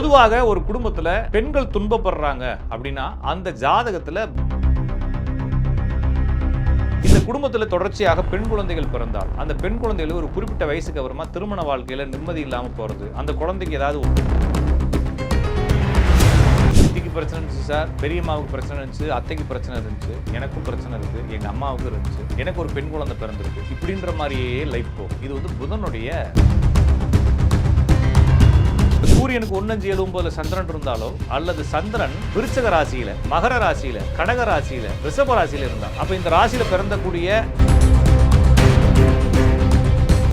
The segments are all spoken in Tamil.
பொதுவாக ஒரு குடும்பத்துல பெண்கள் துன்பப்படுறாங்க அப்படின்னா அந்த ஜாதகத்துல இந்த குடும்பத்துல தொடர்ச்சியாக பெண் குழந்தைகள் பிறந்தால் அந்த பெண் குழந்தைகள் ஒரு குறிப்பிட்ட வயசுக்கு அப்புறமா திருமண வாழ்க்கையில நிம்மதி இல்லாம போறது, அந்த குழந்தைக்கு ஏதாவது சித்திக்கு பிரச்சனை இருந்துச்சு சார், பெரியம்மாவுக்கு பிரச்சனை இருந்துச்சு, அத்தைக்கு பிரச்சனை இருந்துச்சு, எனக்கும் பிரச்சனை இருக்கு, எங்க அம்மாவுக்கு இருந்துச்சு, எனக்கு ஒரு பெண் குழந்தை பிறந்திருக்கு, இப்படின்ற மாதிரியே லைஃப் போகும். இது வந்து புதனுடைய சூரியனுக்கு 1:7 சந்திரன் இருந்தாலோ அல்லது சந்திரன் விருச்சக ராசியில, மகர ராசியில, கடக ராசியில, ரிஷப ராசியில இருந்தா, அப்ப இந்த ராசியில பிறந்தக்கூடிய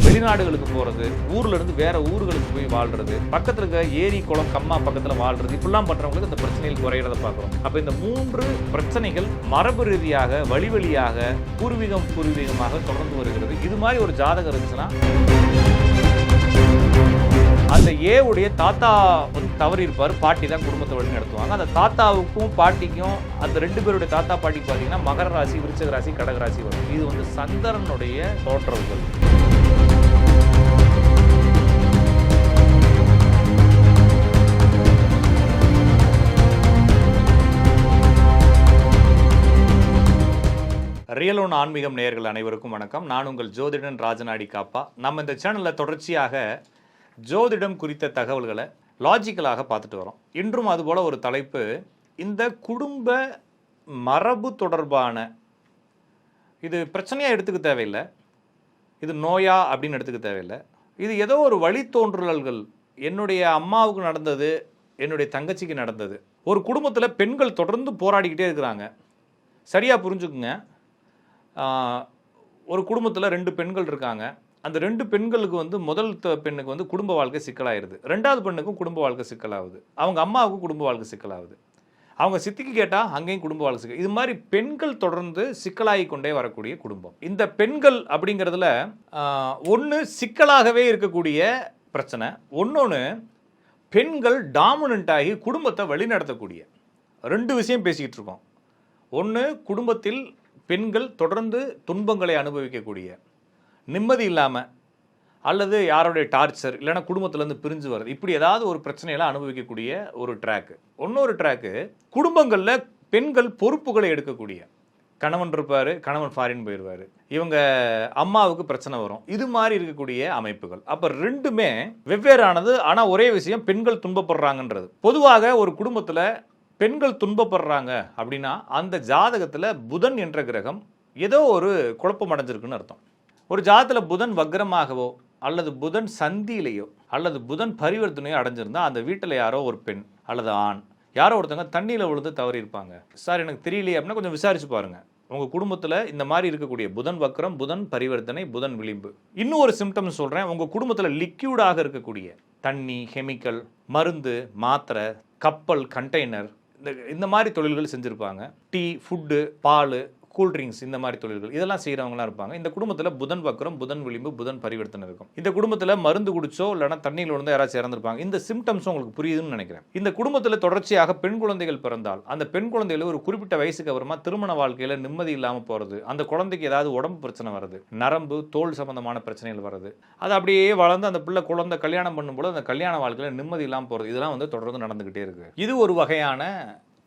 வெளிநாடுகளுக்கு போறது, ஊர்ல இருந்து வேற ஊர்களுக்கு போய் வாழ்றது, பக்கத்துல இருக்க ஏரி குளம் கம்மா பக்கத்துல வாழ்றது, இப்படிலாம் பண்றவங்களுக்கு இந்த பிரச்சனைகள் குறையறத பார்க்கிறோம். அப்ப இந்த 3 பிரச்சனைகள் மரபு ரீதியாக வழி வழியாக பூர்வீகமாக தொடர்ந்து வருகிறது. இது மாதிரி ஒரு ஜாதகம் இருந்துச்சுன்னா அந்த உடைய தாத்தா வந்து தவறி இருப்பார், பாட்டி தான் குடும்பத்தை வழி நடத்துவாங்க. அந்த தாத்தாவுக்கும் பாட்டிக்கும் அந்த 2 பேருடைய தாத்தா பாட்டிக்கு பார்த்தீங்கன்னா மகர ராசி, விருச்சக ராசி, கடக ராசி வரும். இது வந்து சந்திரனுடைய தோற்றங்கள். ரியல் ஒன் ஆன்மீகம் நேயர்கள் அனைவருக்கும் வணக்கம். நான் உங்கள் ஜோதிடன் ராஜநாடி காப்பா. நம்ம இந்த சேனலில் தொடர்ச்சியாக ஜோதிடம் குறித்த தகவல்களை லாஜிக்கலாக பார்த்துட்டு வரோம். இன்றும் அதுபோல் ஒரு தலைப்பு, இந்த குடும்ப மரபு தொடர்பான இது பிரச்சனையாக எடுத்துக்க தேவையில்லை, இது நோயா அப்படின்னு எடுத்துக்க தேவையில்லை, இது ஏதோ ஒரு வழித்தோன்றல்கள், என்னுடைய அம்மாவுக்கு நடந்தது, என்னுடைய தங்கச்சிக்கு நடந்தது. ஒரு குடும்பத்தில் பெண்கள் தொடர்ந்து போராடிக்கிட்டே இருக்கிறாங்க. சரியாக புரிஞ்சுக்குங்க, ஒரு குடும்பத்தில் 2 பெண்கள் இருக்காங்க. அந்த 2 பெண்களுக்கு வந்து முதல் பெண்ணுக்கு வந்து குடும்ப வாழ்க்கை சிக்கலாயிருது, 2வது பெண்ணுக்கும் குடும்ப வாழ்க்கை சிக்கலாகுது, அவங்க அம்மாவுக்கும் குடும்ப வாழ்க்கை சிக்கலாகுது, அவங்க சித்திக்கு கேட்டால் அங்கேயும் குடும்ப வாழ்க்கை சிக்கல். இது மாதிரி பெண்கள் தொடர்ந்து சிக்கலாகி கொண்டே வரக்கூடிய குடும்பம். இந்த பெண்கள் அப்படிங்கிறதுல ஒன்று சிக்கலாகவே இருக்கக்கூடிய பிரச்சனை, ஒன்னொன்று பெண்கள் டாமினன்ட் ஆகி குடும்பத்தை வழிநடத்தக்கூடிய 2 விஷயம் பேசிக்கிட்டு இருக்கோம். ஒன்று, குடும்பத்தில் பெண்கள் தொடர்ந்து துன்பங்களை அனுபவிக்கக்கூடிய, நிம்மதி இல்லாமல் அல்லது யாரோடைய டார்ச்சர் இல்லைனா குடும்பத்திலேருந்து பிரிஞ்சு வர்றது, இப்படி ஏதாவது ஒரு பிரச்சனையெல்லாம் அனுபவிக்கக்கூடிய ஒரு ட்ராக்கு. இன்னொரு ட்ராக்கு, குடும்பங்களில் பெண்கள் பொறுப்புகளை எடுக்கக்கூடிய, கணவன் இருப்பார், கணவன் ஃபாரின் போயிடுவார், இவங்க அம்மாவுக்கு பிரச்சனை வரும், இது மாதிரி இருக்கக்கூடிய அமைப்புகள். அப்போ 2மே வெவ்வேறானது, ஆனால் ஒரே விஷயம், பெண்கள் துன்பப்படுறாங்கன்றது. பொதுவாக ஒரு குடும்பத்தில் பெண்கள் துன்பப்படுறாங்க அப்படின்னா அந்த ஜாதகத்தில் புதன் என்ற கிரகம் ஏதோ ஒரு குழப்பம் அடைஞ்சிருக்குன்னு அர்த்தம். ஒரு ஜாதகத்தில் புதன் வக்ரமாகவோ அல்லது புதன் சந்தியிலேயோ அல்லது புதன் பரிவர்த்தனையோ அடைஞ்சிருந்தா அந்த வீட்டில் யாரோ ஒரு பெண் அல்லது ஆண் யாரோ ஒருத்தவங்க தண்ணியில் விழுந்து தவறி இருப்பாங்க. சார் எனக்கு தெரியலையே அப்படின்னா கொஞ்சம் விசாரிச்சு பாருங்கள். உங்கள் குடும்பத்தில் இந்த மாதிரி இருக்கக்கூடிய புதன் வக்ரம், புதன் பரிவர்த்தனை, புதன் விளிம்பு. இன்னும் ஒரு சிம்டம்ஸ் சொல்கிறேன். உங்கள் குடும்பத்தில் லிக்யூடாக இருக்கக்கூடிய தண்ணி, கெமிக்கல், மருந்து, மாத்திரை, கப்பல், கண்டெய்னர், இந்த மாதிரி தொழில்கள் செஞ்சுருப்பாங்க. டீ, ஃபுட்டு, பால், கூல்ட்ரிங்க்ஸ், இந்த மாதிரி தொழில்கள் இதெல்லாம் செய்கிறவங்களாம் இருப்பாங்க. இந்த குடும்பத்தில் புதன் வக்ரம், புதன் விளிம்பு, புதன் பரிவர்த்தனை இருக்கும். இந்த குடும்பத்தில் மருந்து குடிச்சோ இல்லைனா தண்ணியில் விழுந்து யாராச்சும் இறந்துருப்பாங்க. இந்த சிம்டம்ஸும் உங்களுக்கு புரியுதுன்னு நினைக்கிறேன். இந்த குடும்பத்தில் தொடர்ச்சியாக பெண் குழந்தைகள் பிறந்தால் அந்த பெண் குழந்தைகள் ஒரு குறிப்பிட்ட வயசுக்கு அப்புறமா திருமண வாழ்க்கையில் நிம்மதி இல்லாமல் போகிறது, அந்த குழந்தைக்கு ஏதாவது உடம்பு பிரச்சனை வருது, நரம்பு தோல் சம்பந்தமான பிரச்சனைகள் வருது, அது அப்படியே வளர்ந்து அந்த பிள்ளை குழந்தை கல்யாணம் பண்ணும்போது அந்த கல்யாண வாழ்க்கையில் நிம்மதி இல்லாமல் போகிறது, இதெல்லாம் வந்து தொடர்ந்து நடந்துகிட்டே இருக்கு. இது ஒரு வகையான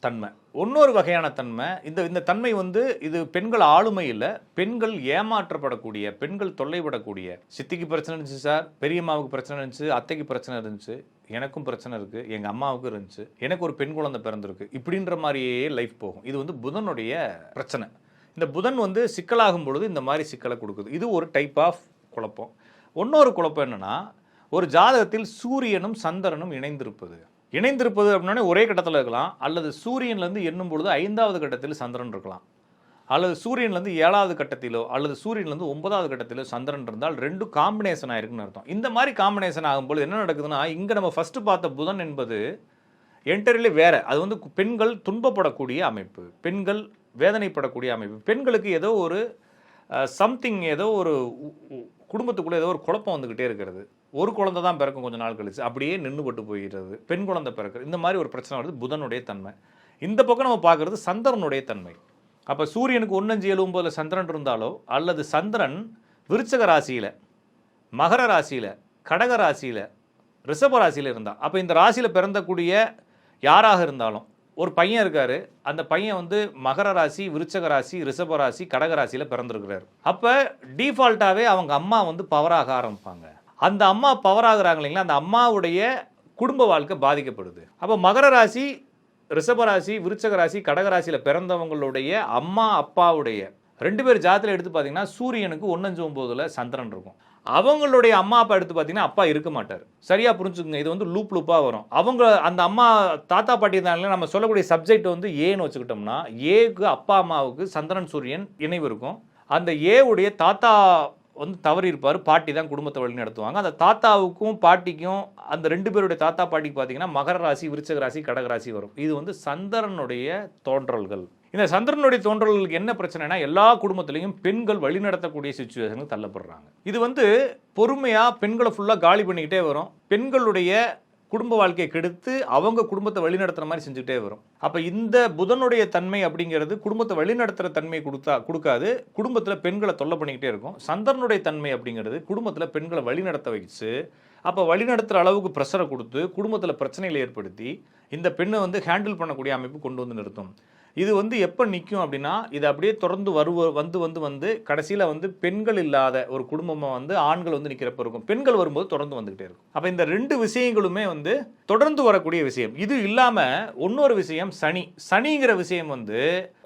தன்மை. இன்னொரு வகையான தன்மை, இந்த தன்மை வந்து இது பெண்கள் ஆளுமை இல்லை, பெண்கள் ஏமாற்றப்படக்கூடிய, பெண்கள் தொல்லைப்படக்கூடிய. சித்திக்கு பிரச்சனை இருந்துச்சு சார், பெரியம்மாவுக்கு பிரச்சனை இருந்துச்சு, அத்தைக்கு பிரச்சனை இருந்துச்சு, எனக்கும் பிரச்சனை இருக்குது, எங்கள் அம்மாவுக்கும் இருந்துச்சு, எனக்கு ஒரு பெண் குழந்தை பிறந்திருக்கு, இப்படின்ற மாதிரியே லைஃப் போகும். இது வந்து புதனுடைய பிரச்சனை. இந்த புதன் வந்து சிக்கலாகும் பொழுது இந்த மாதிரி சிக்கலை கொடுக்குது. இது ஒரு டைப் ஆஃப் குழப்பம். இன்னொரு குழப்பம் என்னன்னா, ஒரு ஜாதகத்தில் சூரியனும் சந்திரனும் இணைந்திருப்பது அப்படின்னா ஒரே கட்டத்தில் இருக்கலாம், அல்லது சூரியன்லேருந்து எண்ணும் பொழுது 5வது கட்டத்தில் சந்திரன் இருக்கலாம், அல்லது சூரியன்லேருந்து 7வது கட்டத்திலோ அல்லது சூரியன்லேருந்து 9வது கட்டத்திலோ சந்திரன் இருந்தால் 2 காம்பினேஷன் ஆயிருக்குன்னு அர்த்தம். இந்த மாதிரி காம்பினேஷன் ஆகும்போது என்ன நடக்குதுன்னா, இங்கே நம்ம ஃபஸ்ட்டு பார்த்த புதன் என்பது என்டர்லி வேற. அது வந்து பெண்கள் துன்பப்படக்கூடிய அமைப்பு, பெண்கள் வேதனைப்படக்கூடிய அமைப்பு, பெண்களுக்கு ஏதோ ஒரு சம்திங், ஏதோ ஒரு குடும்பத்துக்குள்ளே ஏதோ ஒரு குழப்பம் வந்துக்கிட்டே இருக்கிறது. ஒரு குழந்தை தான் பிறக்கும், கொஞ்சம் நாள் கழிச்சு அப்படியே நின்றுபட்டு போயிடுறது, பெண் குழந்தை பிறக்கிறது, இந்த மாதிரி ஒரு பிரச்சனை வருது. புதனுடைய தன்மை. இந்த பக்கம் நம்ம பார்க்குறது சந்திரனுடைய தன்மை. அப்போ சூரியனுக்கு 1:7 சந்திரன் இருந்தாலோ அல்லது சந்திரன் விருச்சக ராசியில், மகர ராசியில், கடக ராசியில், ரிஷப ராசியில் இருந்தா, அப்போ இந்த ராசியில் பிறந்தக்கூடிய யாராக இருந்தாலும் ஒரு பையன் இருக்காரு, அந்த பையன் வந்து மகர ராசி, விருச்சக ராசி, ரிஷப ராசி, கடக ராசியில் பிறந்திருக்கிறார். அப்போ டிஃபால்ட்டாகவே அவங்க அம்மா வந்து பவராக ஆரம்பிப்பாங்க. அந்த அம்மா பவராகிறாங்க இல்லைங்களா, அந்த அம்மாவுடைய குடும்ப வாழ்க்கை பாதிக்கப்படுது. அப்போ மகர ராசி, ரிஷபராசி, விருச்சக ராசி, கடகராசியில் பிறந்தவங்களுடைய அம்மா அப்பாவுடைய 2 பேர் ஜாதத்தில் எடுத்து பார்த்தீங்கன்னா சூரியனுக்கு 1-5-9 சந்திரன் இருக்கும். அவங்களுடைய அம்மா அப்பா எடுத்து பார்த்தீங்கன்னா அப்பா இருக்க மாட்டார். சரியா புரிஞ்சுக்குங்க, இது வந்து லூப்பாக வரும். அவங்க அந்த அம்மா தாத்தா பாட்டி இருந்தாலும் நம்ம சொல்லக்கூடிய சப்ஜெக்ட் வந்து ஏன்னு வச்சுக்கிட்டோம்னா, ஏக்கு அப்பா அம்மாவுக்கு சந்திரன் சூரியன் இணைவு இருக்கும். அந்த ஏவுடைய தாத்தா வந்து தவறி இருப்பார், பாட்டி தான் குடும்பத்தை வழி நடத்துவாங்க. அந்த தாத்தாவுக்கும் பாட்டிக்கும் அந்த 2 பேருடைய தாத்தா பாட்டிக்கு பார்த்தீங்கன்னா மகர ராசி, விருச்சக ராசி, கடகராசி வரும். இது வந்து சந்திரனுடைய தோன்றல்கள். இந்த சந்திரனுடைய தோன்றல்களுக்கு என்ன பிரச்சனைனா, எல்லா குடும்பத்திலையும் பெண்கள் வழிநடத்தக்கூடிய சிச்சுவேஷனுக்கு தள்ளப்படுறாங்க. இது வந்து பொறுமையாக பெண்களை ஃபுல்லாக காலி பண்ணிக்கிட்டே வரும். பெண்களுடைய குடும்ப வாழ்க்கையை கெடுத்து அவங்க குடும்பத்தை வழிநடத்துற மாதிரி செஞ்சுக்கிட்டே வரும். அப்போ இந்த புதனுடைய தன்மை அப்படிங்கிறது குடும்பத்தை வழிநடத்துகிற தன்மை கொடுக்காது, குடும்பத்தில் பெண்களை தொல்லை பண்ணிக்கிட்டே இருக்கும். சந்திரனுடைய தன்மை அப்படிங்கிறது குடும்பத்தில் பெண்களை வழிநடத்த வச்சு, அப்போ வழிநடத்துகிற அளவுக்கு ப்ரெஷரை கொடுத்து குடும்பத்தில் பிரச்சனைகளை ஏற்படுத்தி இந்த பெண்ணை வந்து ஹேண்டில் பண்ணக்கூடிய அமைப்பு கொண்டு வந்து நிறுத்தும். இது வந்து எப்போ நிற்கும் அப்படின்னா, இது அப்படியே தொடர்ந்து வந்து கடைசியில் வந்து பெண்கள் இல்லாத ஒரு குடும்பமாக வந்து ஆண்கள் வந்து நிற்கிறப்ப இருக்கும். பெண்கள் வரும்போது தொடர்ந்து வந்துக்கிட்டே இருக்கும். அப்போ இந்த 2 விஷயங்களுமே வந்து தொடர்ந்து வரக்கூடிய விஷயம். இது இல்லாமல் இன்னொரு விஷயம் சனிங்கிற விஷயம் வந்து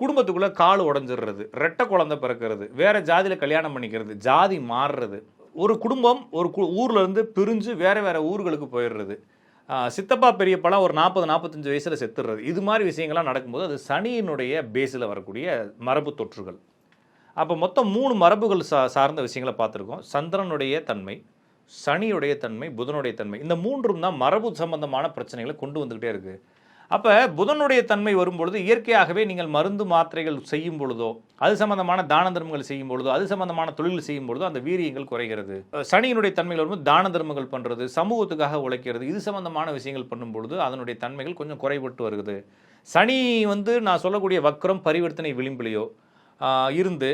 குடும்பத்துக்குள்ளே கால் உடஞ்சிடுறது, ரெட்டை குழந்தை பிறக்கிறது, வேற ஜாதியில் கல்யாணம் பண்ணிக்கிறது, ஜாதி மாறுறது, ஒரு குடும்பம் ஒரு ஊரில் இருந்து பிரிஞ்சு வேற ஊர்களுக்கு போயிடுறது, சித்தப்பா பெரியப்பாலாம் ஒரு 40-45 வயசில் செத்துடுறது, இது மாதிரி விஷயங்கள்லாம் நடக்கும்போது அது சனியினுடைய பேஸில் வரக்கூடிய மரபு தொற்றுகள். அப்போ மொத்தம் 3 மரபுகள் சார்ந்த விஷயங்களை பார்த்துருக்கோம். சந்திரனுடைய தன்மை, சனியுடைய தன்மை, புதனுடைய தன்மை. இந்த 3ம் தான் மரபு சம்பந்தமான பிரச்சனைகளை கொண்டு வந்துக்கிட்டே இருக்குது. அப்போ புதனுடைய தன்மை வரும்பொழுது இயற்கையாகவே நீங்கள் மருந்து மாத்திரைகள் செய்யும் பொழுதோ, அது சம்பந்தமான தான தர்மங்கள் செய்யும் பொழுதோ, அது சம்பந்தமான தொழில் செய்யும் பொழுதோ அந்த வீரியங்கள் குறைகிறது. சனியினுடைய தன்மைகள் வரும்போது தான தர்மங்கள் பண்ணுறது, சமூகத்துக்காக உழைக்கிறது, இது சம்பந்தமான விஷயங்கள் பண்ணும் பொழுது அதனுடைய தன்மைகள் கொஞ்சம் குறைபட்டு வருகிறது. சனி வந்து நான் சொல்லக்கூடிய வக்ரம் பரிவர்த்தனை விளிம்பிலையோ இருந்து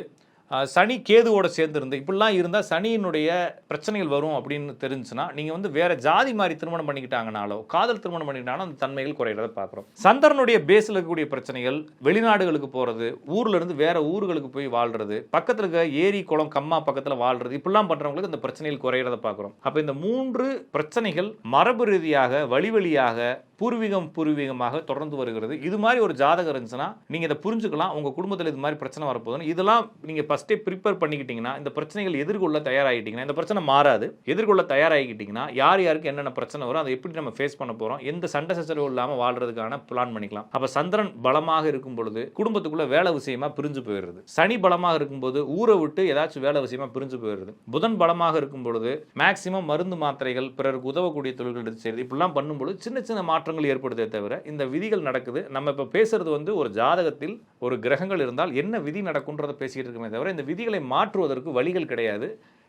சனி கேதுவோட சேர்ந்துருந்து இப்படிலாம் இருந்தால் சனியினுடைய பிரச்சனைகள் வரும் அப்படின்னு தெரிஞ்சுன்னா நீங்கள் வந்து வேற ஜாதி மாதிரி திருமணம் பண்ணிக்கிட்டாங்கனாலோ காதல் திருமணம் பண்ணிக்கிட்டாலும் அந்த தன்மைகள் குறையிறத பார்க்குறோம். சந்திரனுடைய பேஸில் இருக்கக்கூடிய பிரச்சனைகள், வெளிநாடுகளுக்கு போகிறது, ஊரில் இருந்து வேற ஊர்களுக்கு போய் வாழ்றது, பக்கத்தில் இருக்க ஏரி குளம் கம்மா பக்கத்தில் வாழ்றது, இப்படிலாம் பண்ணுறவங்களுக்கு இந்த பிரச்சனைகள் குறையிறத பார்க்குறோம். அப்போ இந்த 3 பிரச்சனைகள் மரபு ரீதியாக வழியாக பூர்வீகமாக தொடர்ந்து வருகிறது. இது மாதிரி ஒரு ஜாதகம் இருந்துச்சுன்னா நீங்கள் இதை புரிஞ்சுக்கலாம். உங்கள் குடும்பத்தில் இது மாதிரி பிரச்சனை வரப்போகுதுன்னு இதெல்லாம் நீங்கள் ஃபஸ்ட்டே ப்ரிப்பேர் பண்ணிக்கிட்டீங்கன்னா, இந்த பிரச்சனைகள் எதிர்கொள்ள தயாராகிட்டீங்கன்னா, இந்த பிரச்சனை மாறாது. எதிர்கொள்ள தயாராகிக்கிட்டிங்கன்னா யாருக்கு என்னென்ன பிரச்சனை வரும், அதை எப்படி நம்ம ஃபேஸ் பண்ண போகிறோம், எந்த சண்டை சச்சரவு இல்லாமல் வாழ்றதுக்கான பிளான் பண்ணிக்கலாம். அப்போ சந்திரன் பலமாக இருக்கும் பொழுது குடும்பத்துக்குள்ளே வேலை விஷயமா பிரிஞ்சு போயிடுறது. சனி பலமாக இருக்கும்போது ஊரை விட்டு ஏதாச்சும் வேலை விஷயமா பிரிஞ்சு போயிடுறது. புதன் பலமாக இருக்கும் பொழுது மேக்சிமம் மருந்து மாத்திரைகள், பிறருக்கு உதவக்கூடிய தொழில்கள் எடுத்து செய்யுது. இப்படிலாம் பண்ணும்போது சின்ன மாற்றங்கள் ஏற்படுதே தவிர இந்த விதிகள் நடக்குது. நம்ம இப்போ பேசுறது வந்து ஒரு ஜாதகத்தில் ஒரு கிரகங்கள் இருந்தால் என்ன விதி நடக்கும்ன்றதை பேசிட்டு இருக்கமே தவிர இந்த விதிகளை மாற்றுவதற்கு வழிகள் கிடையாது.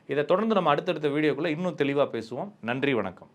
இதை தொடர்ந்து நம்ம அடுத்தடுத்த வீடியோக்குள்ள இன்னும் தெளிவாக பேசுவோம். நன்றி, வணக்கம்.